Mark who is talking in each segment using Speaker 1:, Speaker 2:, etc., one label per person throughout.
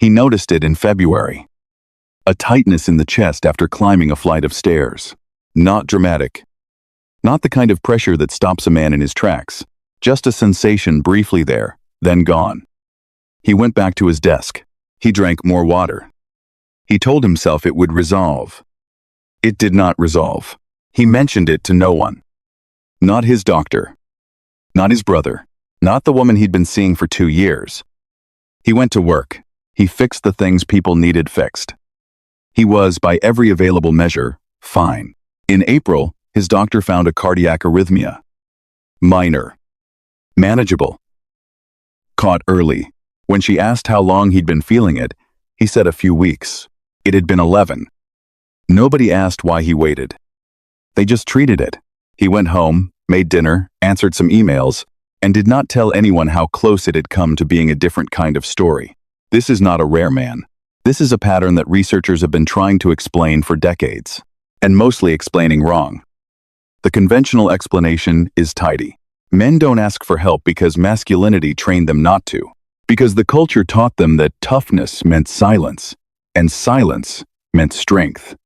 Speaker 1: He noticed it in February. A tightness in the chest after climbing a flight of stairs. Not dramatic. Not the kind of pressure that stops a man in his tracks. Just a sensation briefly there, then gone. He went back to his desk. He drank more water. He told himself it would resolve. It did not resolve. He mentioned it to no one. Not his doctor. Not his brother. Not the woman he'd been seeing for 2 years. He went to work. He fixed the things people needed fixed. He was, by every available measure, fine. In April, his doctor found a cardiac arrhythmia. Minor. Manageable. Caught early. When she asked how long he'd been feeling it, he said a few weeks. It had been 11. Nobody asked why he waited. They just treated it. He went home, made dinner, answered some emails, and did not tell anyone how close it had come to being a different kind of story. This is not a rare man. This is a pattern that researchers have been trying to explain for decades, and mostly explaining wrong. The conventional explanation is tidy. Men don't ask for help because masculinity trained them not to, because the culture taught them that toughness meant silence, and silence meant strength.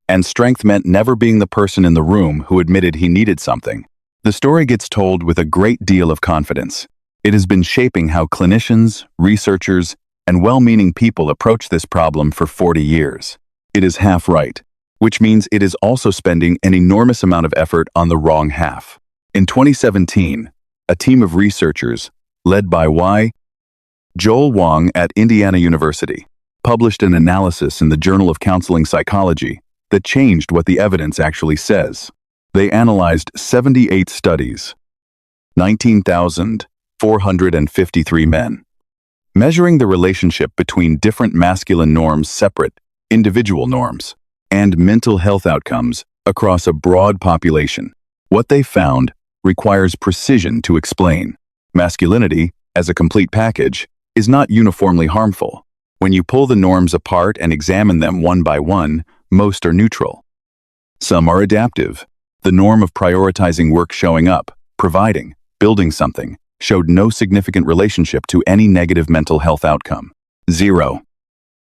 Speaker 1: And strength meant never being the person in the room who admitted he needed something. The story gets told with a great deal of confidence. It has been shaping how clinicians, researchers, and well-meaning people approach this problem for 40 years. It is half right, which means it is also spending an enormous amount of effort on the wrong half. In 2017, a team of researchers, led by Joel Wong at Indiana University, published an analysis in the Journal of Counseling Psychology that changed what the evidence actually says. They analyzed 78 studies, 19,453 men, measuring the relationship between different masculine norms, separate, individual norms, and mental health outcomes across a broad population. What they found requires precision to explain. Masculinity, as a complete package, is not uniformly harmful. When you pull the norms apart and examine them one by one, most are neutral. Some are adaptive. The norm of prioritizing work, showing up, providing, building something, showed no significant relationship to any negative mental health outcome. 0.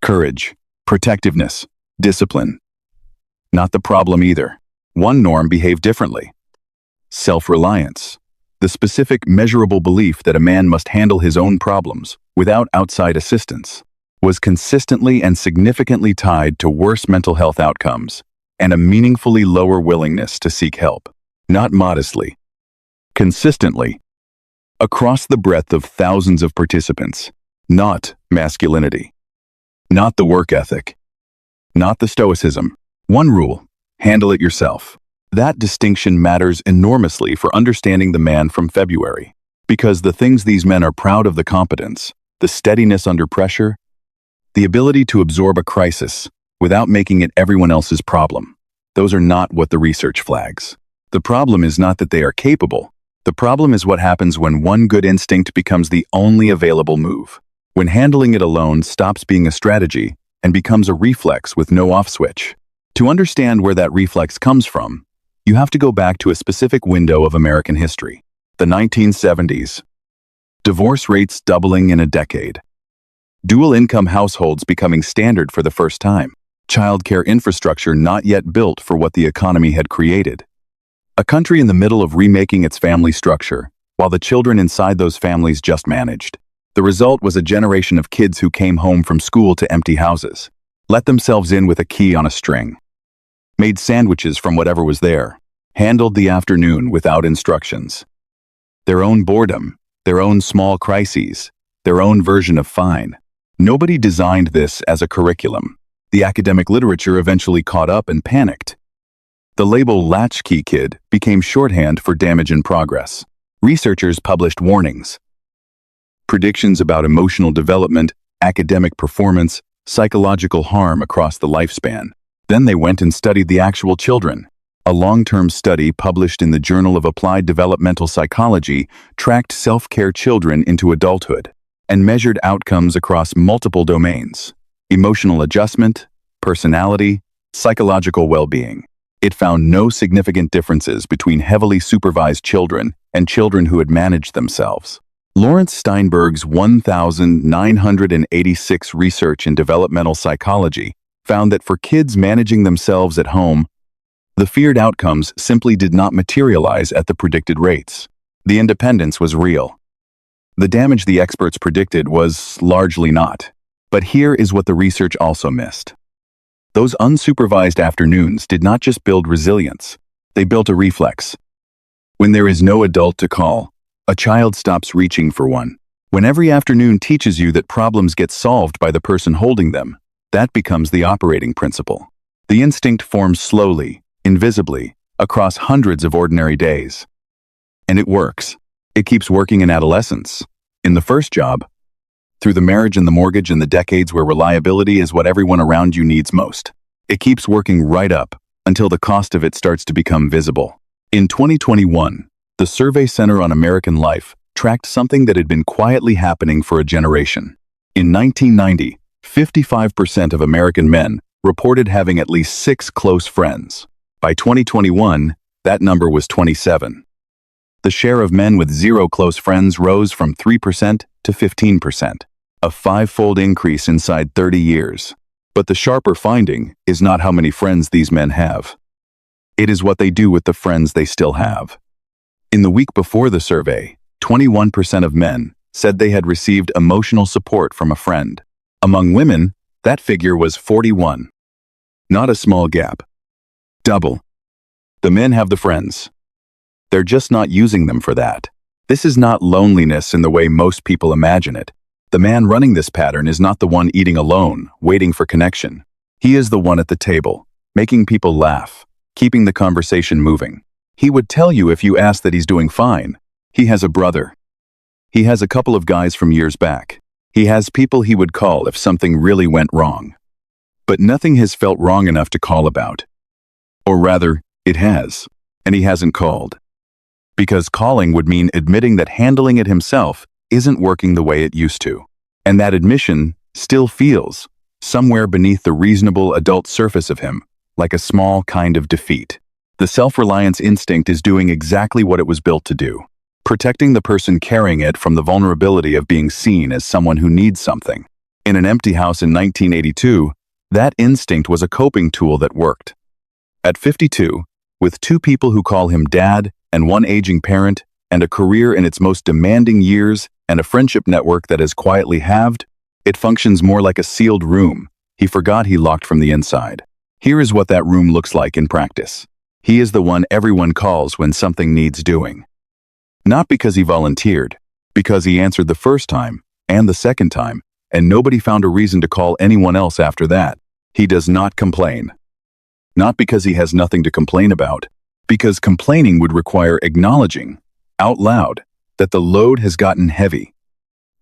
Speaker 1: Courage, protectiveness, discipline. Not the problem either. One norm behaved differently. Self-reliance, the specific measurable belief that a man must handle his own problems without outside assistance, was consistently and significantly tied to worse mental health outcomes and a meaningfully lower willingness to seek help. Not modestly. Consistently. Across the breadth of thousands of participants. Not masculinity. Not the work ethic. Not the stoicism. One rule: handle it yourself. That distinction matters enormously for understanding the man from February, because the things these men are proud of: the competence, the steadiness under pressure, the ability to absorb a crisis without making it everyone else's problem. Those are not what the research flags. The problem is not that they are capable. The problem is what happens when one good instinct becomes the only available move. When handling it alone stops being a strategy and becomes a reflex with no off switch. To understand where that reflex comes from, you have to go back to a specific window of American history, the 1970s. Divorce rates doubling in a decade. Dual-income households becoming standard for the first time. Childcare infrastructure not yet built for what the economy had created. A country in the middle of remaking its family structure, while the children inside those families just managed. The result was a generation of kids who came home from school to empty houses, let themselves in with a key on a string, made sandwiches from whatever was there, handled the afternoon without instructions. Their own boredom, their own small crises, their own version of fine. Nobody designed this as a curriculum. The academic literature eventually caught up and panicked. The label latchkey kid became shorthand for damage in progress. Researchers published warnings, predictions about emotional development, academic performance, psychological harm across the lifespan. Then they went and studied the actual children. A long-term study published in the Journal of Applied Developmental Psychology tracked self-care children into adulthood and measured outcomes across multiple domains: emotional adjustment, personality, psychological well-being. It found no significant differences between heavily supervised children and children who had managed themselves. Lawrence Steinberg's 1986 research in developmental psychology found that for kids managing themselves at home, the feared outcomes simply did not materialize at the predicted rates. The independence was real. The damage the experts predicted was largely not. But here is what the research also missed. Those unsupervised afternoons did not just build resilience, they built a reflex. When there is no adult to call, a child stops reaching for one. When every afternoon teaches you that problems get solved by the person holding them, that becomes the operating principle. The instinct forms slowly, invisibly, across hundreds of ordinary days. And it works. It keeps working in adolescence, in the first job, through the marriage and the mortgage and the decades where reliability is what everyone around you needs most. It keeps working right up until the cost of it starts to become visible. In 2021, the Survey Center on American Life tracked something that had been quietly happening for a generation. In 1990, 55% of American men reported having at least 6 close friends. By 2021, that number was 27. The share of men with 0 close friends rose from 3% to 15%, a 5-fold increase inside 30 years. But the sharper finding is not how many friends these men have. It is what they do with the friends they still have. In the week before the survey, 21% of men said they had received emotional support from a friend. Among women, that figure was 41. Not a small gap. Double. The men have the friends. They're just not using them for that. This is not loneliness in the way most people imagine it. The man running this pattern is not the one eating alone, waiting for connection. He is the one at the table, making people laugh, keeping the conversation moving. He would tell you if you asked that he's doing fine. He has a brother. He has a couple of guys from years back. He has people he would call if something really went wrong. But nothing has felt wrong enough to call about. Or rather, it has, and he hasn't called. Because calling would mean admitting that handling it himself isn't working the way it used to. And that admission still feels, somewhere beneath the reasonable adult surface of him, like a small kind of defeat. The self-reliance instinct is doing exactly what it was built to do, protecting the person carrying it from the vulnerability of being seen as someone who needs something. In an empty house in 1982, that instinct was a coping tool that worked. At 52, with 2 people who call him dad and 1 aging parent, and a career in its most demanding years, and a friendship network that has quietly halved, it functions more like a sealed room he forgot he locked from the inside. Here is what that room looks like in practice. He is the one everyone calls when something needs doing. Not because he volunteered, because he answered the first time, and the second time, and nobody found a reason to call anyone else after that. He does not complain. Not because he has nothing to complain about, because complaining would require acknowledging, out loud, that the load has gotten heavy.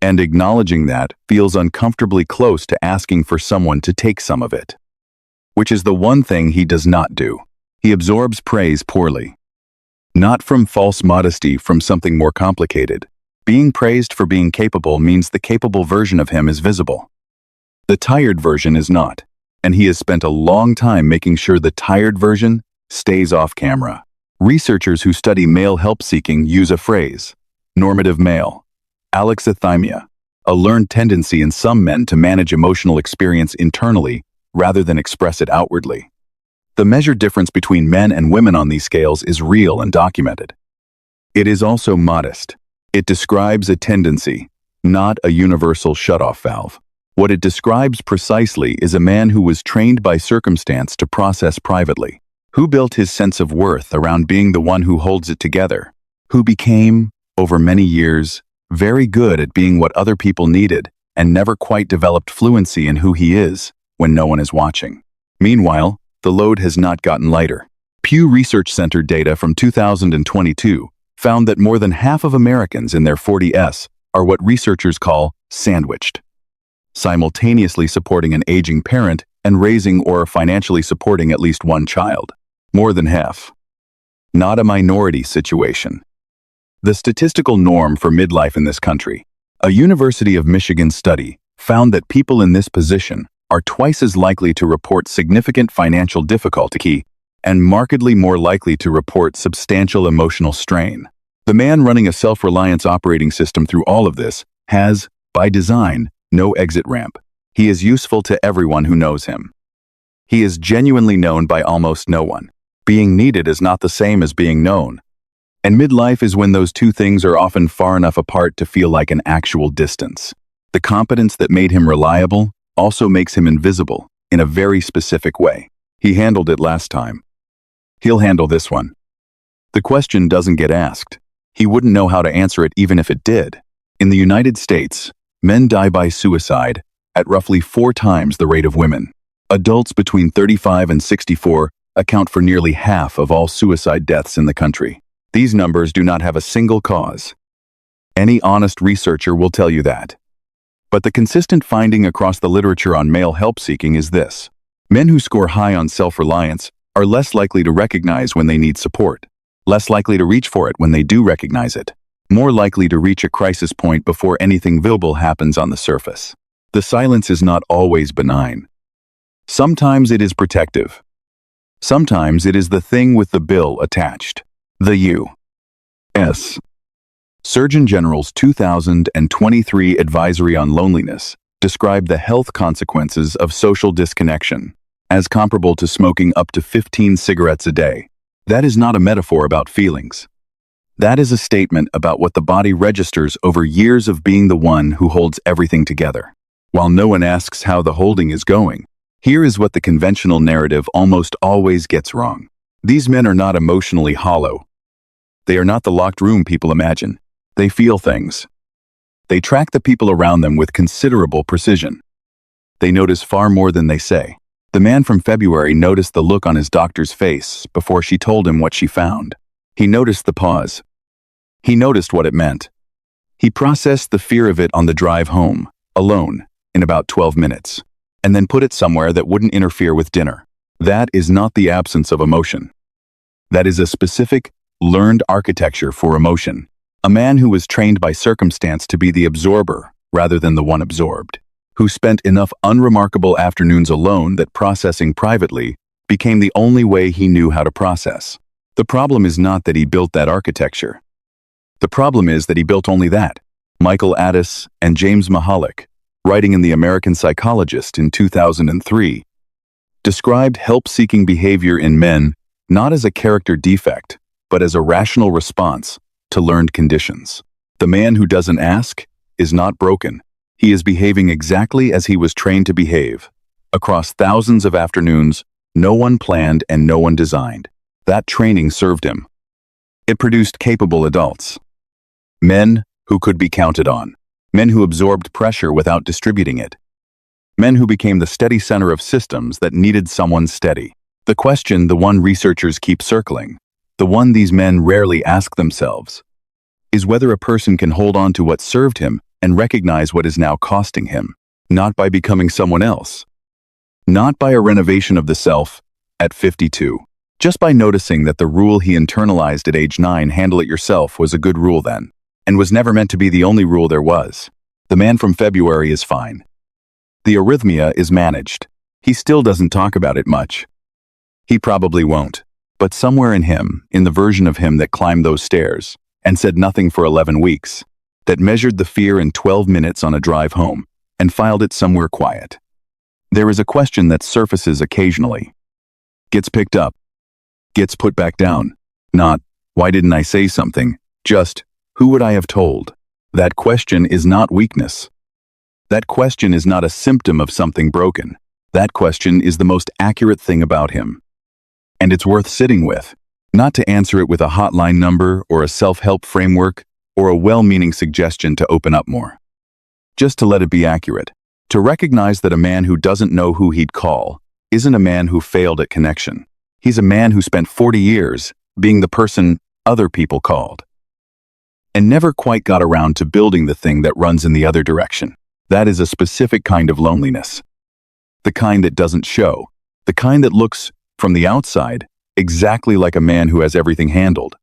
Speaker 1: And acknowledging that feels uncomfortably close to asking for someone to take some of it. Which is the one thing he does not do. He absorbs praise poorly. Not from false modesty, from something more complicated. Being praised for being capable means the capable version of him is visible. The tired version is not, and he has spent a long time making sure the tired version stays off camera. Researchers who study male help-seeking use a phrase, normative male, alexithymia, a learned tendency in some men to manage emotional experience internally rather than express it outwardly. The measured difference between men and women on these scales is real and documented. It is also modest. It describes a tendency, not a universal shutoff valve. What it describes precisely is a man who was trained by circumstance to process privately, who built his sense of worth around being the one who holds it together, who became, over many years, very good at being what other people needed and never quite developed fluency in who he is when no one is watching. Meanwhile, the load has not gotten lighter. Pew Research Center data from 2022 found that more than half of Americans in their 40s are what researchers call sandwiched, simultaneously supporting an aging parent and raising or financially supporting at least 1 child. More than half. Not a minority situation. The statistical norm for midlife in this country, a University of Michigan study found that people in this position are twice as likely to report significant financial difficulty and markedly more likely to report substantial emotional strain. The man running a self-reliance operating system through all of this has, by design, no exit ramp. He is useful to everyone who knows him. He is genuinely known by almost no one. Being needed is not the same as being known. And midlife is when those two things are often far enough apart to feel like an actual distance. The competence that made him reliable also makes him invisible in a very specific way. He handled it last time. He'll handle this one. The question doesn't get asked. He wouldn't know how to answer it even if it did. In the United States, men die by suicide at roughly 4 times the rate of women. Adults between 35 and 64 account for nearly half of all suicide deaths in the country. These numbers do not have a single cause. Any honest researcher will tell you that. But the consistent finding across the literature on male help-seeking is this. Men who score high on self-reliance are less likely to recognize when they need support, less likely to reach for it when they do recognize it, more likely to reach a crisis point before anything visible happens on the surface. The silence is not always benign. Sometimes it is protective. Sometimes it is the thing with the bill attached. The U.S. Surgeon General's 2023 Advisory on Loneliness described the health consequences of social disconnection as comparable to smoking up to 15 cigarettes a day. That is not a metaphor about feelings. That is a statement about what the body registers over years of being the one who holds everything together. While no one asks how the holding is going, here is what the conventional narrative almost always gets wrong. These men are not emotionally hollow. They are not the locked room people imagine. They feel things. They track the people around them with considerable precision. They notice far more than they say. The man from February noticed the look on his doctor's face before she told him what she found. He noticed the pause. He noticed what it meant. He processed the fear of it on the drive home, alone, in about 12 minutes, and then put it somewhere that wouldn't interfere with dinner. That is not the absence of emotion. That is a specific, learned architecture for emotion. A man who was trained by circumstance to be the absorber rather than the one absorbed, who spent enough unremarkable afternoons alone that processing privately became the only way he knew how to process. The problem is not that he built that architecture. The problem is that he built only that. Michael Addis and James Mahalik, writing in The American Psychologist in 2003, described help-seeking behavior in men not as a character defect, but as a rational response to learned conditions. The man who doesn't ask is not broken. He is behaving exactly as he was trained to behave. Across thousands of afternoons, no one planned and no one designed. That training served him. It produced capable adults. Men who could be counted on. Men who absorbed pressure without distributing it. Men who became the steady center of systems that needed someone steady. The question, the one researchers keep circling, the one these men rarely ask themselves, is whether a person can hold on to what served him and recognize what is now costing him, not by becoming someone else, not by a renovation of the self at 52, just by noticing that the rule he internalized at age 9, handle it yourself, was a good rule then, and was never meant to be the only rule there was. The man from February is fine. The arrhythmia is managed. He still doesn't talk about it much. He probably won't. But somewhere in him, in the version of him that climbed those stairs and said nothing for 11 weeks, that measured the fear in 12 minutes on a drive home and filed it somewhere quiet, there is a question that surfaces occasionally, gets picked up, gets put back down. Not, why didn't I say something? Just, who would I have told? That question is not weakness. That question is not a symptom of something broken. That question is the most accurate thing about him. And it's worth sitting with, not to answer it with a hotline number or a self-help framework or a well-meaning suggestion to open up more. Just to let it be accurate. To recognize that a man who doesn't know who he'd call isn't a man who failed at connection. He's a man who spent 40 years being the person other people called, and never quite got around to building the thing that runs in the other direction. That is a specific kind of loneliness. The kind that doesn't show. The kind that looks, from the outside, exactly like a man who has everything handled,